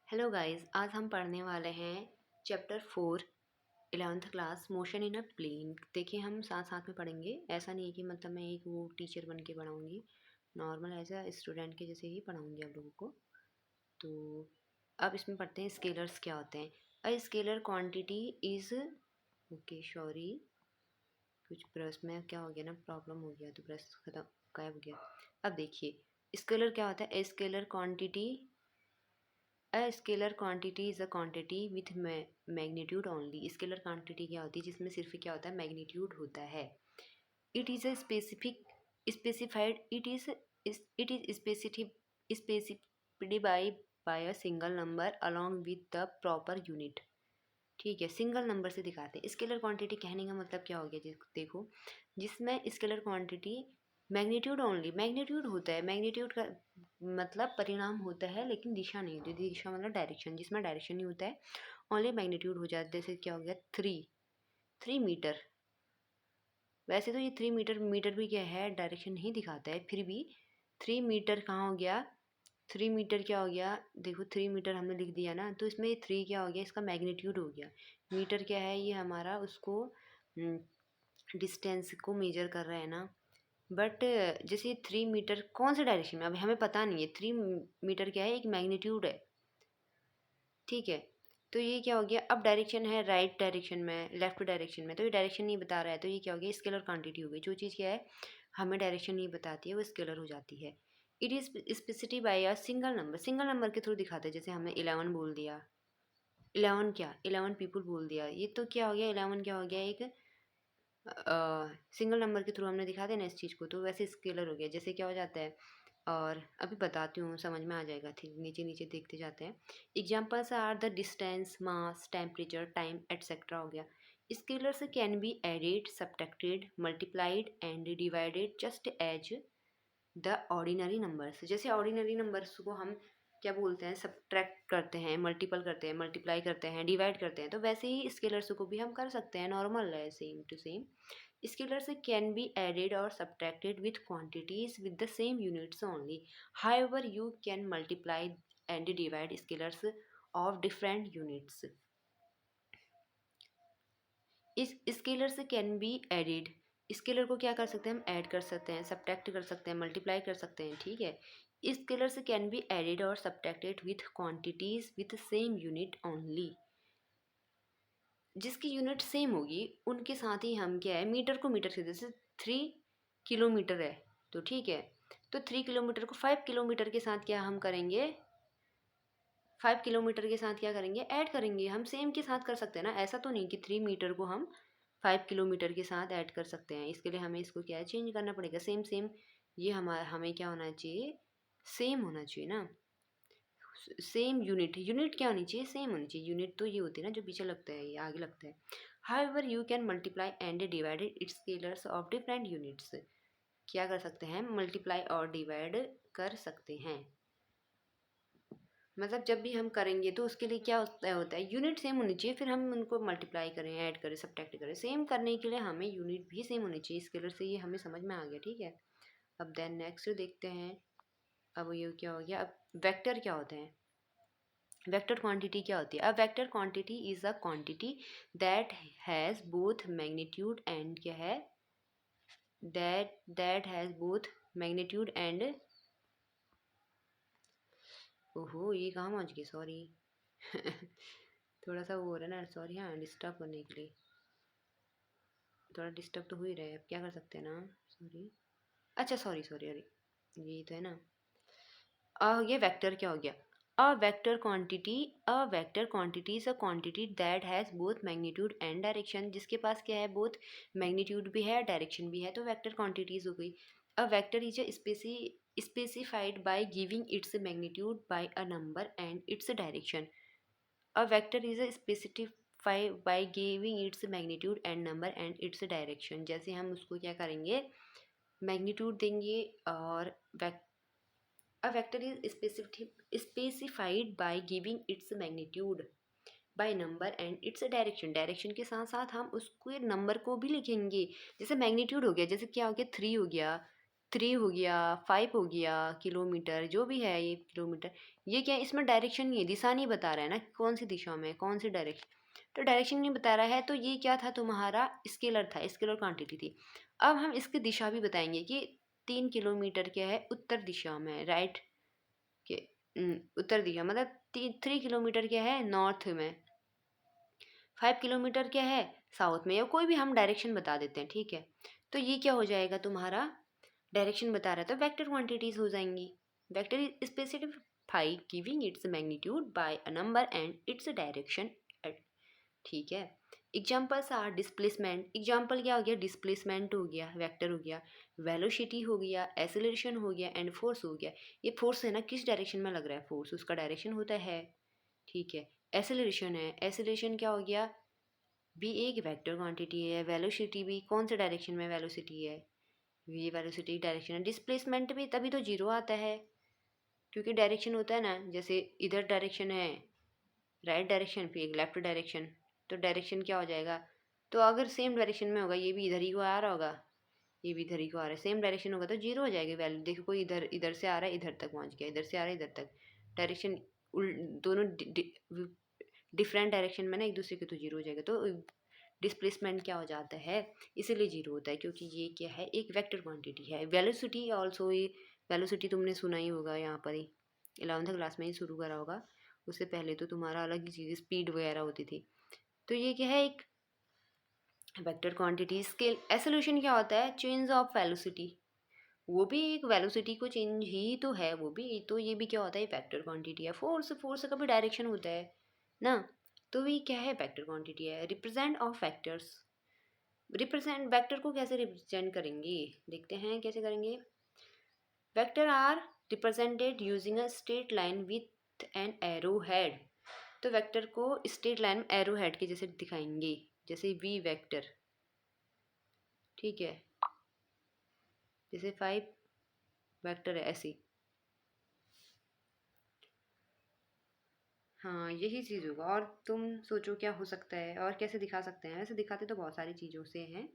Hello guys, आज हम पढ़ने वाले हैं chapter 4 11th class motion in a plane. देखिए, हम साथ साथ में पढ़ेंगे। ऐसा नहीं है कि मतलब मैं एक वो टीचर बन के पढ़ाऊँगी, नॉर्मल एज अ स्टूडेंट के जैसे ही पढ़ाऊँगी आप लोगों को। तो अब इसमें पढ़ते हैं स्केलर्स क्या होते हैं। A scalar quantity is okay sorry, कुछ ब्रश में क्या हो गया ना, प्रॉब्लम हो गया तो ब्रश खत्म गायब हो गया। अब देखिए स्केलर क्या होता है। A scalar quantity, a scalar quantity is a quantity with magnitude only. Scalar quantity क्या होती है, जिसमें सिर्फ क्या होता है, मैग्नीट्यूड होता है। It is a specific specified it is specified by a single number along with the proper unit. ठीक है, सिंगल नंबर से दिखाते हैं। स्केलर क्वांटिटी कहने का मतलब क्या हो गया, देखो, जिसमें scalar quantity magnitude only, magnitude होता है। मैग्नीट्यूड का मतलब परिणाम होता है, लेकिन दिशा नहीं होती। दिशा मतलब डायरेक्शन, जिसमें डायरेक्शन नहीं होता है, ओनली मैग्नीट्यूड हो जाता है। जैसे क्या हो गया, 3 मीटर। वैसे तो ये 3 मीटर, मीटर भी क्या है, डायरेक्शन नहीं दिखाता है, फिर भी 3 मीटर कहाँ हो गया, 3 मीटर क्या हो गया, देखो 3 मीटर हमने लिख दिया ना, तो इसमें 3 क्या हो गया, इसका मैग्नीट्यूड हो गया। मीटर क्या है, ये हमारा उसको डिस्टेंस को मेजर कर रहा है ना। बट जैसे 3 मीटर कौन से डायरेक्शन में, अभी हमें पता नहीं है। 3 मीटर क्या है, एक मैग्नीट्यूड है। ठीक है, तो ये क्या हो गया, अब डायरेक्शन है राइट डायरेक्शन में, लेफ्ट डायरेक्शन में, तो ये डायरेक्शन नहीं बता रहा है, तो ये क्या हो गया, स्केलर क्वांटिटी हो गई। जो चीज़ क्या है हमें डायरेक्शन नहीं बताती है, वो स्केलर हो जाती है। It is specified by a single number, single number के थ्रू दिखाते हैं। जैसे हमने 11 बोल दिया, 11 क्या, 11 पीपल बोल दिया, ये तो क्या हो गया, 11 क्या हो गया, एक सिंगल नंबर के थ्रू हमने दिखा देना इस चीज़ को, तो वैसे स्केलर हो गया। जैसे क्या हो जाता है, और अभी बताती हूँ, समझ में आ जाएगा। ठीक, नीचे नीचे देखते जाते हैं। Examples are the distance, mass, temperature, time etcetera हो गया। Scalars can be added, subtracted, multiplied and divided just as the ordinary numbers. जैसे ऑर्डिनरी नंबर्स को हम क्या बोलते हैं, सब्ट्रैक्ट करते हैं, मल्टीपल करते हैं, मल्टीप्लाई करते हैं, डिवाइड करते हैं, तो वैसे ही स्केलर्स को भी हम कर सकते हैं, नॉर्मल है, same to same. Scalars can be added or subtracted with quantities with the same units only. However, you can multiply and divide scalars of different units. इस स्केलर से कैन बी एडिड, स्केलर को क्या कर सकते हैं हम, add कर सकते हैं, सब्ट्रैक्ट कर सकते हैं, मल्टीप्लाई कर सकते हैं। ठीक है, स्केलर से कैन बी एडिड और subtracted with quantities with same unit only. जिसकी यूनिट सेम होगी उनके साथ ही हम क्या है, मीटर को मीटर से, जैसे 3 किलोमीटर है, तो ठीक है, तो 3 किलोमीटर को 5 किलोमीटर के साथ क्या हम करेंगे, 5 किलोमीटर के साथ क्या करेंगे, ऐड करेंगे। हम सेम के साथ कर सकते हैं ना, ऐसा तो नहीं कि 3 मीटर को हम 5 किलोमीटर के साथ ऐड कर सकते हैं। इसके लिए हमें इसको क्या है, चेंज करना पड़ेगा। सेम सेम, ये हमारा हमें क्या होना चाहिए, सेम होना चाहिए ना। सेम यूनिट, यूनिट क्या होनी चाहिए, सेम होनी चाहिए। यूनिट तो ये होती है ना जो पीछे लगता है, ये आगे लगता है। However you can multiply and divided it's scalars of different units. क्या कर सकते हैं, मल्टीप्लाई और डिवाइड कर सकते हैं। मतलब जब भी हम करेंगे तो उसके लिए क्या होता है, यूनिट सेम होनी चाहिए, फिर हम उनको मल्टीप्लाई करें, ऐड करें, सब्ट्रैक्ट करें। सेम करने के लिए हमें यूनिट भी सेम होनी चाहिए स्केलर से, ये हमें समझ में आ गया। ठीक है, अब देन नेक्स्ट देखते हैं। अब ये क्या हो गया, अब वेक्टर क्या होते हैं, वेक्टर क्वांटिटी क्या होती है। A vector quantity is a quantity that has both magnitude and क्या है, that has both magnitude and, ओहो ये कहाँ पहुँच गए, सॉरी थोड़ा सा वो हो रहा है ना, सॉरी, हाँ डिस्टर्ब करने के लिए, थोड़ा डिस्टर्ब तो हो ही रहा है, अब क्या कर सकते हैं ना, सॉरी, अच्छा सॉरी सॉरी, अरे यही तो है ना। ये वेक्टर क्या हो गया, a vector quantity, a vector quantity is a quantity that has both magnitude and direction. जिसके पास क्या है, बोथ मैग्नीट्यूड भी है, डायरेक्शन भी है, तो वेक्टर क्वांटिटीज हो गई। A vector is a specified by giving its magnitude by a number and its direction. A vector is a specified by giving its magnitude and number and its direction. जैसे हम उसको क्या करेंगे, magnitude देंगे और a vector is specified by giving its magnitude by number and its direction। Direction के साथ साथ हम उसको नंबर को भी लिखेंगे। जैसे मैग्नीट्यूड हो गया, जैसे क्या हो गया, 3 हो गया, 3 हो गया, 5 हो गया, किलोमीटर जो भी है ये किलोमीटर, ये क्या है, इसमें डायरेक्शन नहीं है, दिशा नहीं बता रहा है ना कौन सी दिशा में कौन सी डायरेक्शन, तो डायरेक्शन नहीं बता रहा है, तो ये क्या था तुम्हारा स्केलर था, स्केलर क्वांटिटी थी। अब हम इसकी दिशा भी बताएंगे कि 3 किलोमीटर क्या है उत्तर दिशा में, राइट के उत्तर दिशा मतलब 3 किलोमीटर क्या है नॉर्थ में, 5 किलोमीटर क्या है साउथ में, या कोई भी हम डायरेक्शन बता देते हैं, ठीक है। तो ये क्या हो जाएगा तुम्हारा डायरेक्शन बता रहा है, तो वेक्टर क्वांटिटीज हो जाएंगी। Vector specify giving its magnitude by a number and its direction, ठीक है। एग्जाम्पल्स आर डिस्प्लेसमेंट, एग्जाम्पल क्या हो गया, डिस्प्लेसमेंट हो गया, वेक्टर हो गया, वेलोसिटी हो गया, एक्सेलरेशन हो गया एंड फोर्स हो गया। ये फोर्स है ना किस डायरेक्शन में लग रहा है, फोर्स उसका डायरेक्शन होता है, ठीक है। एक्सेलरेशन है, एक्सेलरेशन क्या हो गया, भी एक वेक्टर क्वांटिटी है, वेलोसिटी भी कौन से डायरेक्शन में वेलोसिटी है, ये वेलोसिटी डायरेक्शन है। डिस्प्लेसमेंट भी तभी तो जीरो आता है, क्योंकि डायरेक्शन होता है ना, जैसे इधर डायरेक्शन है राइट डायरेक्शन, फिर एक लेफ्ट डायरेक्शन, तो डायरेक्शन क्या हो जाएगा, तो अगर सेम डायरेक्शन में होगा, ये भी इधर ही को आ रहा होगा, ये भी इधर ही को आ रहा है, सेम डायरेक्शन होगा तो जीरो हो जाएगी वैल्यू। देखो कोई इधर इधर से आ रहा है इधर तक पहुंच गया, इधर से आ रहा है इधर तक, डायरेक्शन दोनों डिफरेंट डायरेक्शन में ना एक दूसरे के, तो जीरो हो जाएगा। तो डिस्प्लेसमेंट क्या हो जाता है, इसीलिए जीरो होता है, क्योंकि ये क्या है एक वेक्टर क्वांटिटी है। वेलोसिटी ऑल्सो, ये वेलोसिटी तुमने सुना ही होगा, यहाँ पर ही 11th क्लास में ही शुरू करा होगा, उससे पहले तो तुम्हारा अलग ही चीज़ स्पीड वगैरह होती थी। तो ये क्या है एक वेक्टर क्वांटिटी। स्केल एसोल्यूशन क्या होता है, चेंज ऑफ वेलोसिटी, वो भी एक वेलोसिटी को चेंज ही तो है, वो भी तो, ये भी क्या होता है वेक्टर क्वांटिटी है। फोर्स, फोर्स का भी डायरेक्शन होता है ना, तो ये क्या है वेक्टर क्वांटिटी है। Represent of vectors, represent vector को कैसे रिप्रेजेंट करेंगे, देखते हैं कैसे करेंगे। Vector are represented using a straight line with an arrow head, तो वेक्टर को स्ट्रेट लाइन में एरो हेड के जैसे दिखाएंगे, जैसे वी वेक्टर, ठीक है, जैसे 5 वेक्टर है ऐसे। हाँ यही चीज़ होगा, और तुम सोचो क्या हो सकता है और कैसे दिखा सकते हैं, वैसे दिखाते तो बहुत सारी चीज़ों से हैं।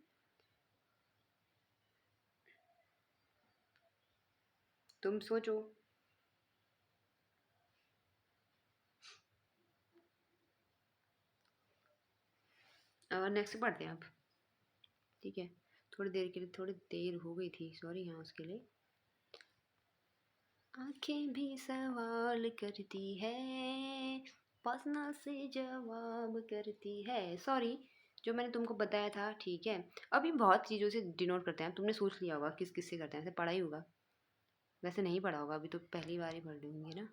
तुम सोचो। और नेक्स्ट पढ़ते हैं अब, ठीक है। थोड़ी देर के लिए, थोड़ी देर हो गई थी, सॉरी हाँ उसके लिए। आंखें भी सवाल करती है, पसना से जवाब करती है, सॉरी जो मैंने तुमको बताया था, ठीक है। अभी बहुत चीज़ों से डिनोट करते हैं, तुमने सोच लिया होगा किस किस से करते हैं, ऐसे पढ़ा ही होगा, वैसे नहीं पढ़ा होगा, अभी तो पहली बार ही पढ़ लूँगी ना।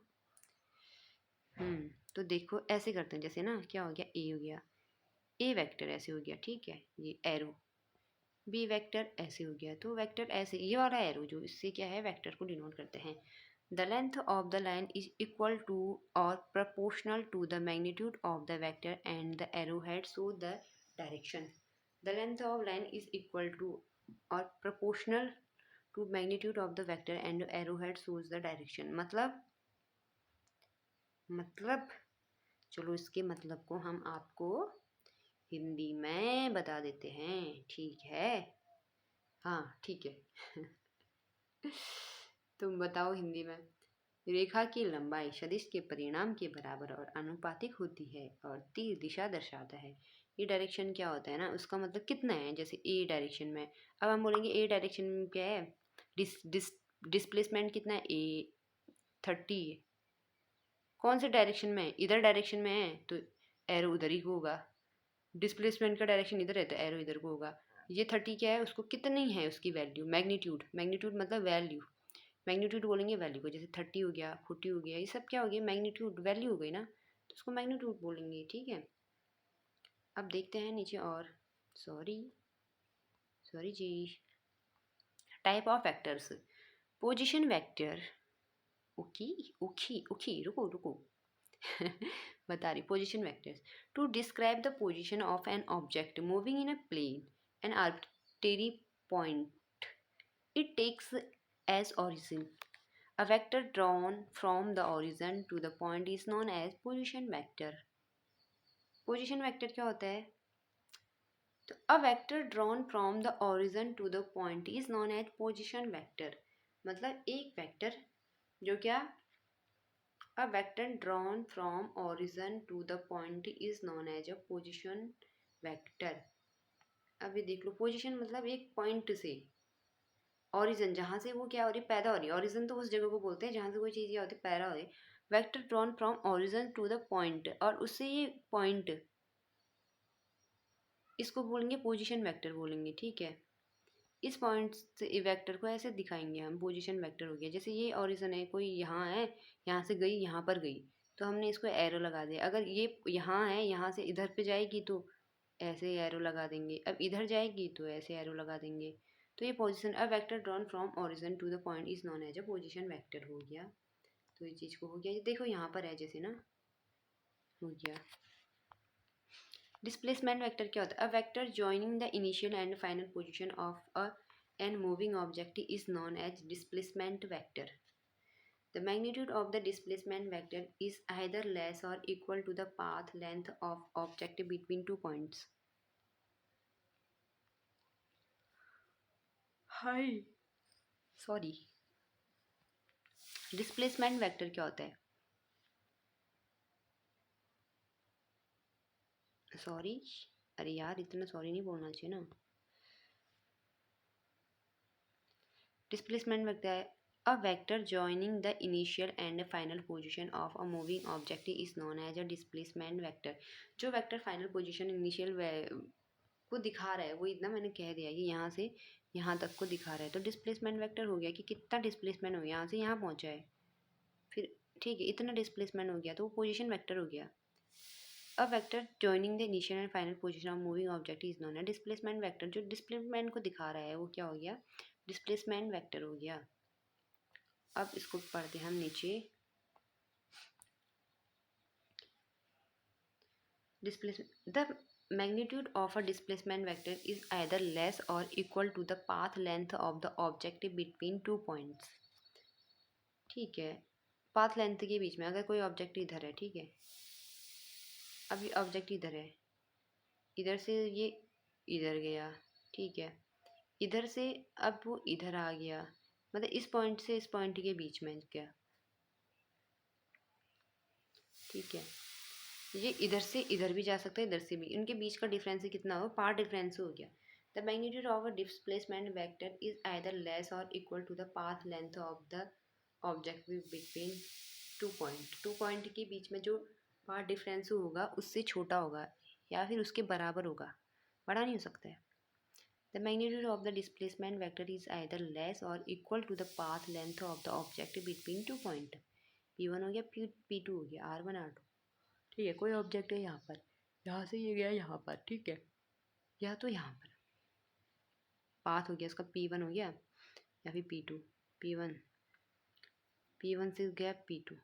तो देखो ऐसे करते हैं, जैसे ना क्या हो गया, ए हो गया, ए वेक्टर ऐसे हो गया, ठीक है, ये एरो, बी वेक्टर ऐसे हो गया, तो वेक्टर ऐसे, ये वाला एरो जो इससे क्या है वेक्टर को डिनोट करते हैं। The length of the line is equal to और proportional to the magnitude of the vector and the arrowhead show the direction. The length of line is equal to और proportional to magnitude of the vector and arrowhead shows the direction, मतलब चलो इसके मतलब को हम आपको हिंदी में बता देते हैं, ठीक है। हाँ ठीक है। तुम बताओ हिंदी में। रेखा की लंबाई सदिश के परिणाम के बराबर और अनुपातिक होती है और तीर दिशा दर्शाता है। ये डायरेक्शन क्या होता है ना, उसका मतलब कितना है, जैसे ए डायरेक्शन में, अब हम बोलेंगे ए डायरेक्शन में क्या है, डिस्प्लेसमेंट कितना है, ए 30, कौन से डायरेक्शन में है, इधर डायरेक्शन में है तो एरो उधर ही को होगा, डिस्प्लेसमेंट का डायरेक्शन इधर है तो एरो इधर को होगा। ये 30 क्या है, उसको कितनी है उसकी वैल्यू, मैग्नीट्यूड, मैग्नीट्यूड मतलब वैल्यू, मैग्नीट्यूड बोलेंगे वैल्यू को, जैसे 30 हो गया, 40 हो गया, ये सब क्या हो गया मैग्नीट्यूड, वैल्यू हो गई ना, तो उसको मैग्नीट्यूड बोलेंगे, ठीक है। अब देखते हैं नीचे और, सॉरी सॉरी जी। Type of vectors, position vector, okay okay okay रुको रुको। बता रही position vectors, to describe the position of an object moving in a plane an arbitrary point, it takes as origin a vector drawn from the origin to the point is known as position vector। position vector क्या होता है, तो a vector drawn from the origin to the point is known as position vector, मतलब एक vector जो क्या, a vector drawn from origin to the point is known as a position vector. अभी देख लो, पोजिशन मतलब एक पॉइंट से, origin जहाँ से वो क्या हो रही पैदा हो रही है, ओरिजिन तो उस जगह को बोलते हैं जहाँ से कोई चीज़ क्या होती है पैदा हो रही है। Vector drawn from origin to the point, और उससे ये पॉइंट, इसको बोलेंगे पोजीशन वेक्टर बोलेंगे, ठीक है। इस पॉइंट से वेक्टर को ऐसे दिखाएंगे हम, पोजीशन वेक्टर हो गया। जैसे ये ओरिजिन है, कोई यहाँ है, यहाँ से गई यहाँ पर गई, तो हमने इसको एरो लगा दिया। अगर ये यहाँ है, यहाँ से इधर पे जाएगी तो ऐसे एरो लगा देंगे, अब इधर जाएगी तो ऐसे एरो लगा देंगे। तो ये position, a vector drawn from origin to the point is known as a position vector हो गया। तो ये चीज़ को हो गया, ये देखो यहाँ पर है जैसे ना, हो गया। डिस्प्लेसमेंट वेक्टर क्या होता है? A vector joining the initial and final position of a an moving object is known as displacement vector. The magnitude of the displacement vector is either less or equal to the path length of object between two points. Hi, sorry, displacement vector क्या होता है? Sorry, अरे यार इतना sorry नहीं बोलना चाहिए ना। डिस्प्लेसमेंट वेक्टर है a vector joining the initial and final position of a moving object is known as a displacement vector. जो वेक्टर फाइनल पोजीशन इनिशियल को दिखा रहा है, वो इतना मैंने कह दिया कि यहाँ से यहाँ तक को दिखा रहा है, तो डिस्प्लेसमेंट वेक्टर हो गया कि कितना डिस्प्लेसमेंट हो गया, यहाँ से यहाँ पहुँचा है, फिर ठीक है इतना डिस्प्लेसमेंट हो गया, तो वो पोजीशन वेक्टर हो गया। अ vector joining the initial and final position of moving object is known है डिस्प्लेसमेंट वेक्टर। जो डिस्प्लेसमेंट को दिखा रहा है वो क्या हो गया, डिस्प्लेसमेंट वेक्टर हो गया। अब इसको पढ़ते हैं हम नीचे। Displacement, the magnitude of a displacement vector is either less और equal to the path length of the object between two points. ठीक है, पाथ लेंथ के बीच में अगर कोई ऑब्जेक्ट इधर है, ठीक है, अभी ऑब्जेक्ट इधर है, इधर से ये इधर गया, ठीक है, इधर से अब वो इधर आ गया, मतलब इस पॉइंट से इस पॉइंट के बीच में क्या, ठीक है, ये इधर से इधर भी जा सकता है, इधर से भी, इनके बीच का डिफरेंस कितना हो, पार्ट डिफरेंस हो गया। The magnitude of a displacement vector is either less और equal to the path length of the object between two point के बीच में जो पार्ट डिफरेंस होगा उससे छोटा होगा या फिर उसके बराबर होगा, बड़ा नहीं हो सकता है। The magnitude of the displacement vector is either less और equal to the path length of the object between two point. P1 हो गया, P2 हो गया, R1 R2, ठीक है। कोई ऑब्जेक्ट है यहाँ पर, यहाँ से ये गया यहाँ पर, ठीक है, या तो यहाँ पर पाथ हो गया इसका, P1 हो गया या फिर P2, P1, P1 से गया P2,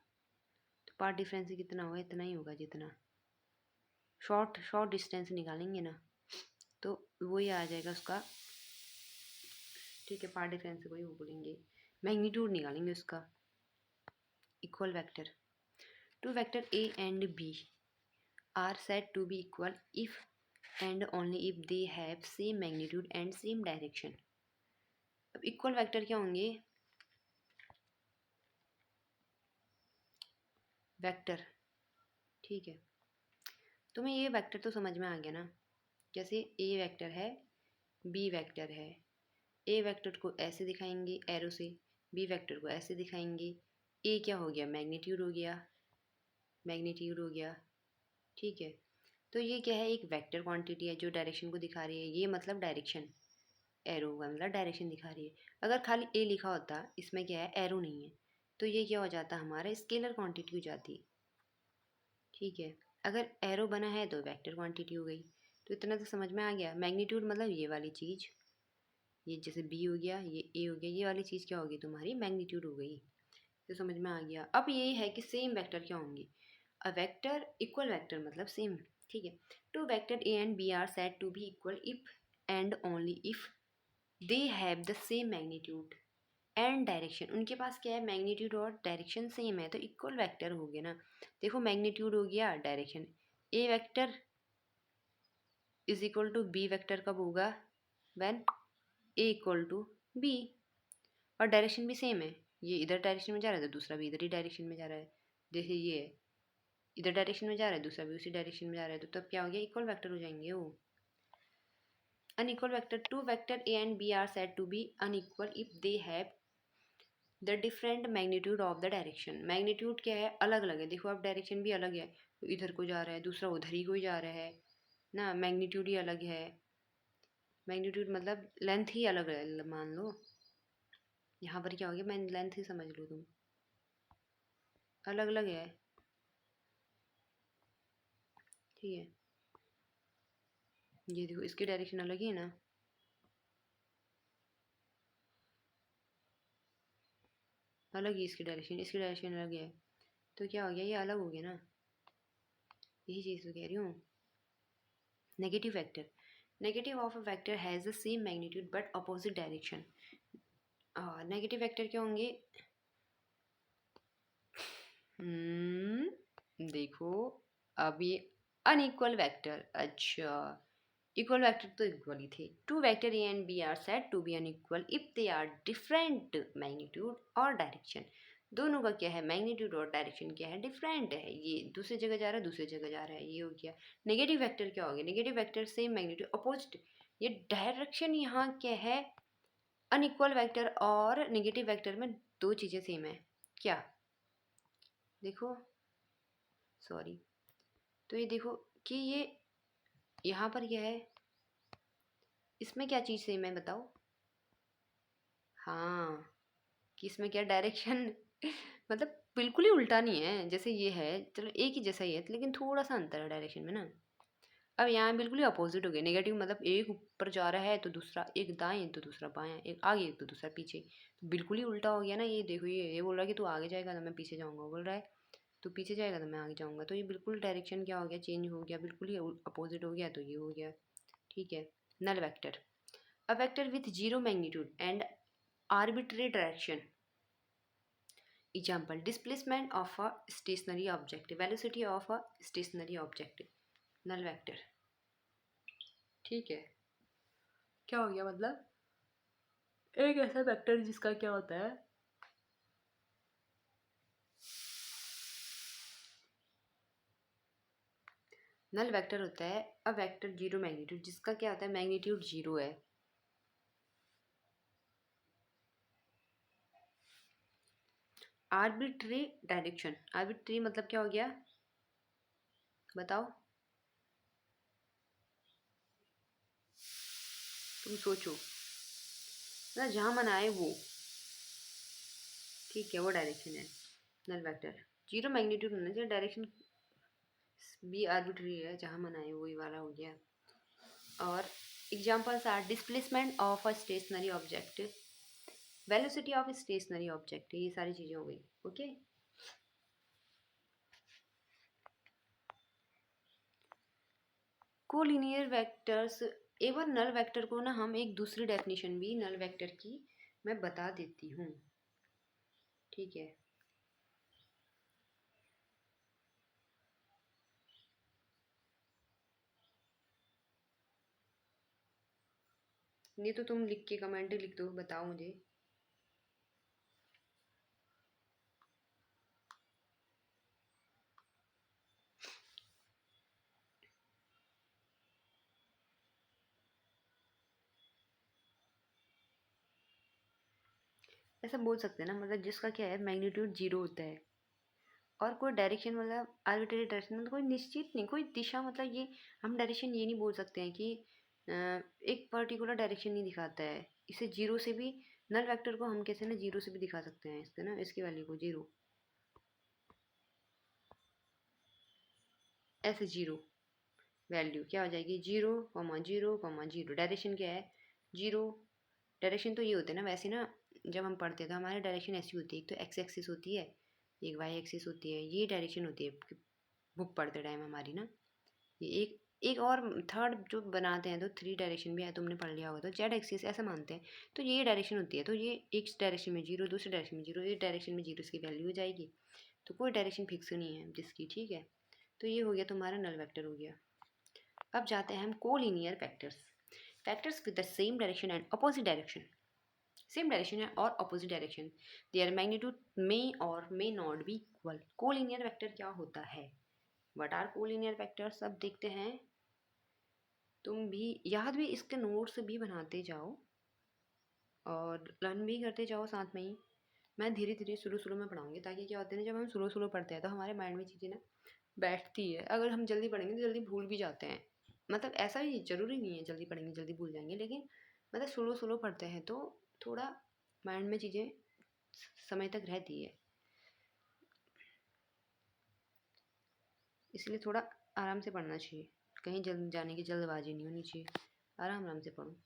तो पाथ डिफरेंस कितना होगा, इतना ही होगा जितना शॉर्ट शॉर्ट डिस्टेंस निकालेंगे ना, तो वही आ जाएगा उसका, ठीक है। पार्ट डिफरेंस को ही वो बोलेंगे, मैग्नीट्यूड निकालेंगे उसका। Equal vector, two vector A and B are said to be equal if and only if they have same magnitude and same direction. अब इक्वल वेक्टर क्या होंगे, वेक्टर, ठीक है। तुम्हें ये वेक्टर तो समझ में आ गया ना, जैसे ए वेक्टर है, बी वेक्टर है, ए वेक्टर को ऐसे दिखाएंगे एरो से, बी वेक्टर को ऐसे दिखाएंगे। ए क्या हो गया, मैग्नीट्यूड हो गया, मैग्नीट्यूड हो गया, ठीक है। तो ये क्या है, एक वेक्टर क्वांटिटी है जो डायरेक्शन को दिखा रही है, ये मतलब डायरेक्शन, एरो का मतलब डायरेक्शन दिखा रही है। अगर खाली ए लिखा होता, इसमें क्या है एरो नहीं है, तो ये क्या हो जाता हमारा स्केलर क्वांटिटी हो जाती, ठीक है। अगर एरो बना है तो वेक्टर क्वांटिटी हो गई। तो इतना तो समझ में आ गया। मैग्नीट्यूड मतलब ये वाली चीज़, ये जैसे बी हो गया, ये ए हो गया, ये वाली चीज़ क्या होगी तुम्हारी, मैग्नीट्यूड हो गई। तो समझ में आ गया। अब ये है कि सेम वेक्टर क्या होंगे, अ वेक्टर इक्वल वेक्टर मतलब सेम, ठीक है। Two vector A and B are said to be equal if and only if they have the same magnitude and direction. उनके पास क्या है, मैग्नीट्यूड और डायरेक्शन सेम है, तो इक्वल वेक्टर हो गया ना। देखो मैग्नीट्यूड हो गया, direction, A vector is equal to B vector कब होगा? When A equal to B, और डायरेक्शन भी सेम है, ये इधर डायरेक्शन में जा रहा है तो दूसरा भी इधर ही डायरेक्शन में जा रहा है। जैसे ये इधर डायरेक्शन में जा रहा है, दूसरा भी उसी डायरेक्शन में जा रहा है, तो तब क्या हो गया? इक्वल वेक्टर हो जाएंगे वो। Unequal vector, two vector A and B are said to be unequal if they have the different magnitude of the direction. Magnitude क्या है? अलग अलग है। देखो अब डायरेक्शन भी अलग है, तो इधर को जा रहा है, दूसरा उधर ही को जा रहा है ना, मैग्नीट्यूड ही अलग है। मैग्नीट्यूड मतलब लेंथ ही अलग है, मान लो यहाँ पर क्या हो गया, मैं लेंथ ही समझ लो तुम, अलग अलग है, ठीक है। ये देखो इसकी डायरेक्शन अलग ही है ना, अलग ही इसकी डायरेक्शन अलग है, तो क्या हो गया? ये अलग हो गया ना, यही चीज़ तो कह रही हूँ। Negative vector, negative of a vector has the same magnitude but opposite direction. Negative vector क्या होंगे? देखो अब ये अनइक्वल वेक्टर, अच्छा इक्वल वेक्टर तो इक्वल ही थे। Two vector A and B are said to be unequal if they are different magnitude और डायरेक्शन। दोनों का क्या है? मैग्नीट्यूड और डायरेक्शन क्या है? डिफरेंट है। ये दूसरी जगह जा रहा है, दूसरी जगह जा रहा है, ये हो गया। नेगेटिव वेक्टर क्या हो गया? Negative vector same magnitude opposite, ये डायरेक्शन यहाँ क्या है? अनइक्वल वेक्टर और नेगेटिव वेक्टर में दो चीज़ें सेम है क्या? देखो सॉरी, तो ये देखो कि ये यहाँ पर क्या है, इसमें क्या चीज़ सेम है बताओ? हाँ, कि इसमें क्या डायरेक्शन मतलब बिल्कुल ही उल्टा नहीं है, जैसे ये है चलो एक ही जैसा ही है, लेकिन थोड़ा सा अंतर है डायरेक्शन में ना। अब यहाँ बिल्कुल ही अपोजिट हो गया। नेगेटिव मतलब एक ऊपर जा रहा है तो दूसरा, एक दाएं तो दूसरा बाएं, एक आगे तो दूसरा पीछे, तो बिल्कुल ही उल्टा हो गया ना। ये देखो ये बोल रहा है कि तू आगे जाएगा तो मैं पीछे जाऊँगा, बोल रहा है तू पीछे जाएगा तो मैं आगे जाऊँगा, तो ये बिल्कुल डायरेक्शन क्या हो गया? चेंज हो गया, बिल्कुल ही अपोजिट हो गया, तो ये हो गया, ठीक है। Null vector, a vector with zero magnitude and arbitrary direction. Example, displacement of a stationary object, velocity of a stationary object, null vector, ठीक है। क्या हो गया? मतलब एक ऐसा वेक्टर जिसका क्या होता है, नल वेक्टर होता है अ वेक्टर जीरो मैग्नीट्यूड, जिसका क्या होता है? मैग्नीट्यूड जीरो है। आर्बिट्री डायरेक्शन, आर्बिट्री मतलब क्या हो गया बताओ? तुम सोचो ना, जहाँ मन आए वो, ठीक है, वो डायरेक्शन है नल वेक्टर। जीरो मैग्नीट्यूड होना चाहिए, डायरेक्शन भी आर्बिट्री है, जहाँ मन आए वही वाला हो गया। और examples are displacement of a stationary object, velocity of stationary object, ये सारी चीज़ें हो गई। ओके, कोलिनियर वेक्टर्स, एवं नल वेक्टर को ना हम एक दूसरी डेफिनेशन भी नल वेक्टर की मैं बता देती हूँ, ठीक है। नहीं तो तुम लिख के कमेंट लिख दो, बताओ मुझे। ऐसा बोल सकते हैं ना, मतलब जिसका क्या है मैग्नीट्यूड जीरो होता है और कोई डायरेक्शन मतलब आर्बिट्रेरी डायरेक्शन, मतलब कोई निश्चित नहीं, कोई दिशा, मतलब ये हम डायरेक्शन ये नहीं बोल सकते हैं कि एक पर्टिकुलर डायरेक्शन नहीं दिखाता है। इसे जीरो से भी, नल वेक्टर को हम कैसे ना जीरो से भी दिखा सकते हैं, इसके ना इसकी वैल्यू को जीरो, ऐसे जीरो वैल्यू क्या हो जाएगी? Zero comma zero comma zero, direction क्या है? जीरो। डायरेक्शन तो ये होते हैं ना वैसे ना, जब हम पढ़ते हैं तो हमारी डायरेक्शन ऐसी होती है, एक तो एक्स एक्सिस होती है, एक वाई एक्सिस होती है, ये डायरेक्शन होती है बुक पढ़ते टाइम हमारी ना। ये एक एक और थर्ड जो बनाते हैं तो थ्री डायरेक्शन भी है, तुमने पढ़ लिया होगा, तो जेड एक्सिस ऐसा मानते हैं। तो ये डायरेक्शन होती है, तो ये एक डायरेक्शन में जीरो, दूसरे डायरेक्शन में जीरो, एक डायरेक्शन में जीरो, इसकी वैल्यू हो जाएगी। तो कोई डायरेक्शन फिक्स नहीं है जिसकी, ठीक है। तो ये हो गया तुम्हारा नल वेक्टर हो गया। अब जाते हैं हम collinear vectors. Vectors with the same direction and opposite direction, same direction है और अपोजिट डायरेक्शन, देयर मैग्नीट्यूड मे और may not be equal. Collinear vector क्या होता है, व्हाट आर कोलिनियर वेक्टर्स, अब देखते हैं। तुम भी याद भी इसके नोट्स भी बनाते जाओ और लर्न भी करते जाओ साथ में ही। मैं धीरे धीरे शुरू शुरू में पढ़ाऊँगी, ताकि क्या होता है ना, जब हम शुरू शुरू पढ़ते हैं तो हमारे माइंड में चीज़ें ना बैठती है। अगर हम जल्दी पढ़ेंगे तो जल्दी भूल भी जाते हैं। मतलब ऐसा ही ज़रूरी नहीं है जल्दी पढ़ेंगे जल्दी भूल जाएंगे, लेकिन मतलब स्लो स्लो पढ़ते हैं तो थोड़ा माइंड में चीज़ें समय तक रहती है, इसलिए थोड़ा आराम से पढ़ना चाहिए। कहीं जल्द जाने की जल्दबाजी नहीं होनी चाहिए, आराम आराम से पढ़ो।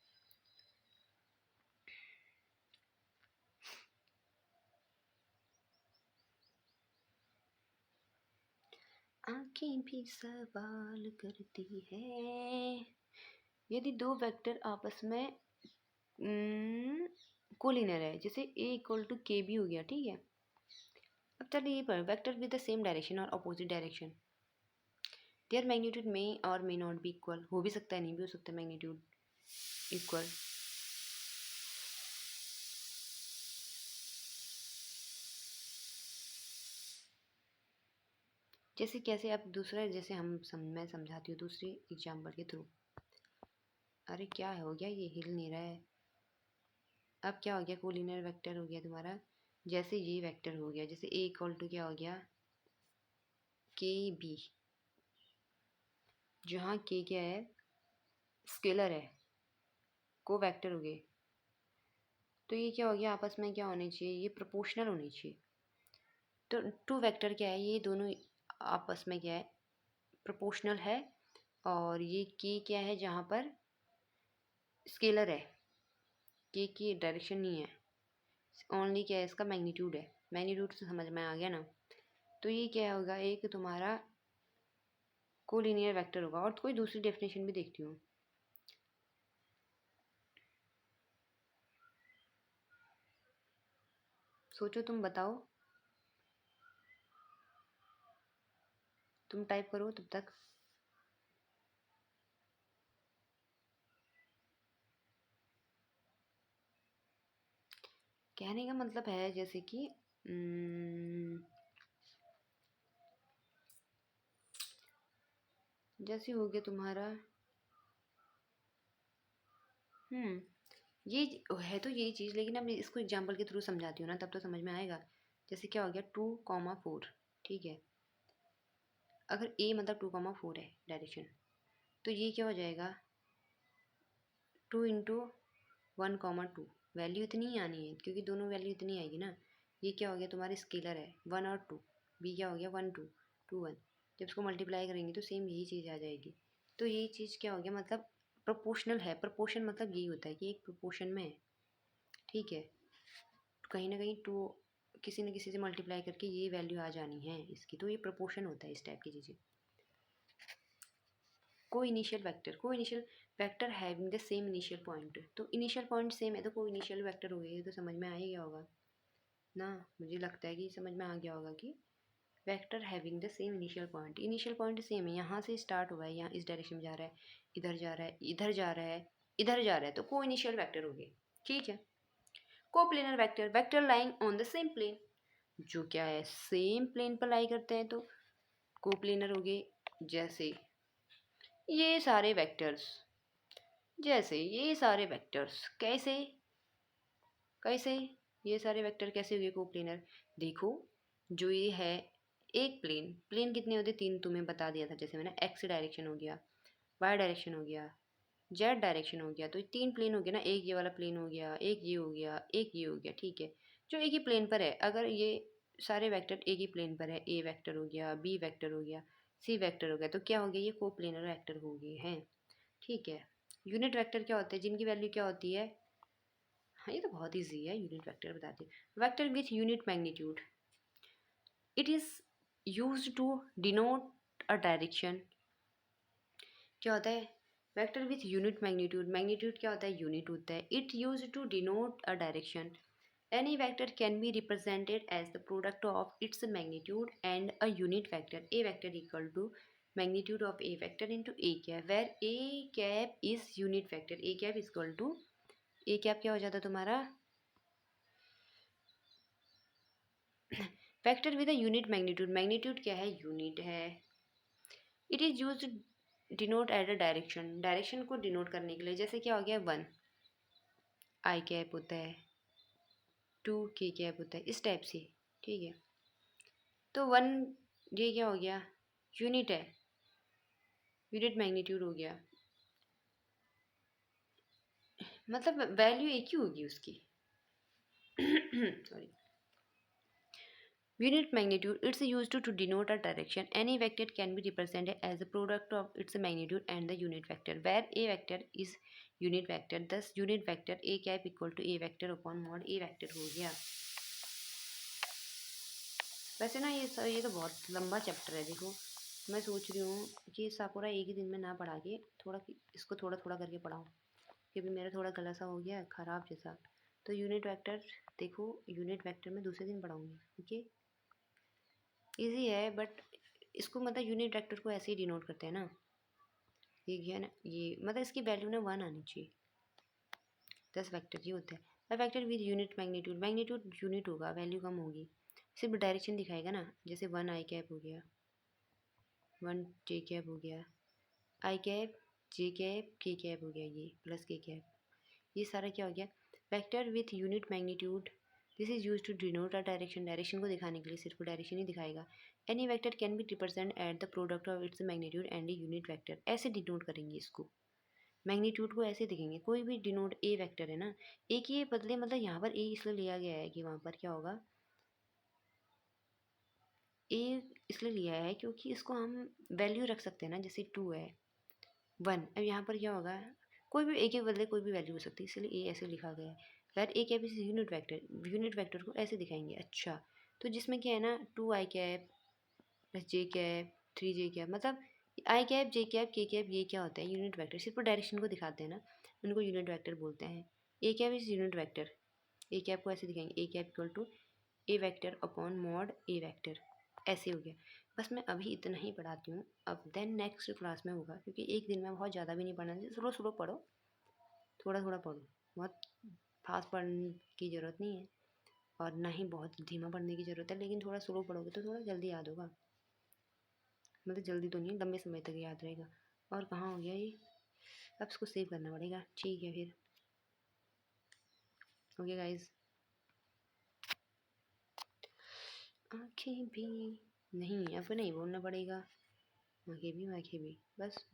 आंखें भी सवाल करती है, यदि दो वेक्टर आपस में कोलिनियर है, जैसे ए इक्वल टू के बी हो गया, ठीक है। अब चलिए ये पर vector with the same direction और अपोजिट डायरेक्शन, देयर मैग्नीट्यूड में और मे नॉट बी इक्वल, हो भी सकता है नहीं भी हो सकता मैग्नीट्यूड इक्वल। जैसे कैसे, अब दूसरा जैसे मैं समझाती हूँ दूसरी एग्जाम्पल के थ्रू। अरे क्या हो गया, ये हिल नहीं रहा है। अब क्या हो गया, कोलिनियर वेक्टर हो गया तुम्हारा, जैसे ये वेक्टर हो गया, जैसे ए इक्वल टू क्या हो गया, के बी, जहाँ के क्या है, स्केलर है, को वेक्टर हो गए। तो ये क्या हो गया, आपस में क्या होने चाहिए, ये प्रोपोर्शनल होनी चाहिए। तो टू वेक्टर क्या है, ये दोनों आपस में क्या है, प्रोपोर्शनल है। और ये के क्या है, जहाँ पर स्केलर है, के की डायरेक्शन नहीं है, ओनली क्या है, इसका मैग्नीट्यूड है। मैग्नीट्यूड से समझ में आ गया ना। तो ये क्या होगा, एक तुम्हारा कोलिनियर वेक्टर होगा। और कोई दूसरी डेफिनेशन भी देखती हूँ, सोचो, तुम बताओ, तुम टाइप करो तब तक। कहने का मतलब है जैसे कि जैसे हो गया तुम्हारा ये है तो यही चीज़, लेकिन अब मैं इसको एग्जांपल के थ्रू समझाती हूँ ना, तब तो समझ में आएगा। जैसे क्या हो गया, 2,4, ठीक है। अगर ए मतलब 2,4 है डायरेक्शन, तो ये क्या हो जाएगा, 2 × 1,2, वैल्यू इतनी ही आनी है क्योंकि दोनों वैल्यू इतनी आएगी ना। ये क्या हो गया, तुम्हारे स्केलर है 1 और 2, बी क्या हो गया 1 2 2 1, जब इसको मल्टीप्लाई करेंगे तो सेम यही चीज़ आ जाएगी। तो यही चीज़ क्या हो गया, मतलब प्रोपोर्शनल है। प्रोपोर्शन मतलब यही होता है कि एक प्रोपोर्शन में है, ठीक है। कहीं ना कहीं टू किसी न किसी से मल्टीप्लाई करके ये वैल्यू आ जानी है इसकी, तो ये प्रोपोर्शन होता है इस टाइप की चीज़ें। को इनिशियल वेक्टर, को initial vector having the same initial point, तो इनिशियल पॉइंट सेम है तो को इनिशियल वेक्टर हो गया, ये तो समझ में आ ही गया होगा ना। मुझे लगता है कि समझ में आ गया होगा कि vector having the same initial point same है, यहाँ से स्टार्ट हुआ है, यहाँ इस डायरेक्शन में जा रहा है, इधर जा रहा है, इधर जा रहा है, इधर जा रहा है, तो को इनिशियल वेक्टर हो गए, ठीक है। Coplanar vector, vector lying on the same plane, जो क्या है, सेम प्लेन पर लाई करते हैं तो कोप्लेनर हो गए। जैसे ये सारे वेक्टर्स, जैसे ये सारे वेक्टर्स, कैसे कैसे ये सारे वेक्टर कैसे हुए कोप्लेनर, देखो जो ये है एक प्लेन, प्लेन कितने होते, तीन तुम्हें बता दिया था, जैसे मैंने एक्स डायरेक्शन हो गया, वाई डायरेक्शन हो गया, जेड डायरेक्शन हो गया, तो ये तीन प्लेन हो गया ना, एक ये वाला प्लेन हो गया, एक ये हो गया, एक ये हो गया, ठीक है। जो एक ही प्लेन पर है, अगर ये सारे वेक्टर एक ही प्लेन पर है, ए वेक्टर हो गया, बी वेक्टर हो गया, सी वेक्टर हो गया, तो क्या हो गया, ये कोप्लेनर वेक्टर हो गए हैं, ठीक है। यूनिट वेक्टर क्या होते हैं, जिनकी वैल्यू क्या होती है, हाँ ये तो बहुत ईजी है, यूनिट वेक्टर बताते हैं। Vector with unit magnitude, it is use to denote a direction, क्या होता है, vector with unit magnitude, magnitude क्या होता है, यूनिट होता है। It use to denote a direction, any vector can be represented as the product of its magnitude and a unit vector, A vector equal to magnitude of A vector into A cap, where A cap is unit vector, A cap is equal to, A cap क्या हो जाता है तुम्हारा, vector with a unit magnitude, magnitude क्या है, unit है। It is use denote at a direction, direction को denote करने के लिए, जैसे क्या हो गया, 1 आई कैप होता है, 2 के कैप होता है, इस टाइप से, ठीक है। तो 1 ये क्या हो गया, यूनिट है, यूनिट मैग्नीट्यूड हो गया, मतलब वैल्यू एक ही होगी उसकी। Sorry, unit magnitude, it's used to denote a direction. Any vector can be represented as the product of its magnitude and the unit vector, where a vector is unit vector, thus unit vector a cap equal to a vector upon mod a vector हो गया। वैसे ना ये तो बहुत लंबा chapter है, देखो मैं सोच रही हूँ कि इसका पूरा एक ही दिन में ना पढ़ा के थोड़ा इसको थोड़ा थोड़ा करके पढ़ाऊँ, क्योंकि मेरा थोड़ा गला सा हो गया ख़राब जैसा। तो यूनिट वेक्टर देखो, यूनिट वेक्टर मैं दूसरे दिन पढ़ाऊँगी, ओके। इजी है, बट इसको मतलब यूनिट वेक्टर को ऐसे ही डिनोट करते हैं ना, ये है ना, ये मतलब इसकी वैल्यू ना 1 आनी चाहिए, 10 वेक्टर ये होता है। अब vector with unit magnitude, magnitude unit होगा, वैल्यू कम होगी, सिर्फ डायरेक्शन दिखाएगा ना, जैसे 1 आई कैप हो गया, 1 जे कैप हो गया, आई कैप जे कैप के कैप हो गया, ये प्लस के कैप, ये सारा क्या हो गया, vector with unit magnitude. This is use to denote a direction, direction को दिखाने के लिए सिर्फ डायरेक्शन ही दिखाएगा। Any vector can be represent at the product of its magnitude and a unit vector, ऐसे डिनोट करेंगे इसको, मैग्नीट्यूड को ऐसे दिखेंगे, कोई भी डिनोट ए वेक्टर है ना, ए की बदले मतलब यहाँ पर ए इसलिए लिया गया है कि वहाँ पर क्या होगा, ए इसलिए लिया है क्योंकि इसको हम वैल्यू रख सकते हैं ना, जैसे 2 है, 1, अब यहाँ पर क्या होगा, कोई भी ए के बदले कोई भी वैल्यू हो सकती है, इसलिए ए ऐसे लिखा गया है। Where a cap is unit vector, unit vector को ऐसे दिखाएंगे। अच्छा, तो जिसमें क्या है ना, 2 आई कैप प्लस जे कैप 3 जे कैप, मतलब आई कैप जे कैप के कैप ये क्या होता है, यूनिट वेक्टर, सिर्फ डायरेक्शन को दिखाते हैं ना, उनको यूनिट वेक्टर बोलते हैं। A cap is unit vector, A cap को ऐसे दिखाएंगे, a cap equal to a vector upon mod a vector, ऐसे हो गया। बस मैं अभी इतना ही पढ़ाती हूँ, अब देन नेक्स्ट क्लास में होगा, क्योंकि एक दिन में बहुत ज़्यादा भी नहीं पढ़ना है, स्लो स्लो पढ़ो, थोड़ा थोड़ा पढ़ो, बहुत फास्ट पढ़ने की ज़रूरत नहीं है, और ना ही बहुत धीमा पढ़ने की ज़रूरत है, लेकिन थोड़ा स्लो पढ़ोगे तो थोड़ा जल्दी याद होगा, मतलब जल्दी तो नहीं, लंबे समय तक याद रहेगा। और कहाँ हो गया ये, अब इसको सेव करना पड़ेगा, ठीक है फिर, ओके गाइज। आँखें भी नहीं, अब नहीं बोलना पड़ेगा, आँखें भी बस।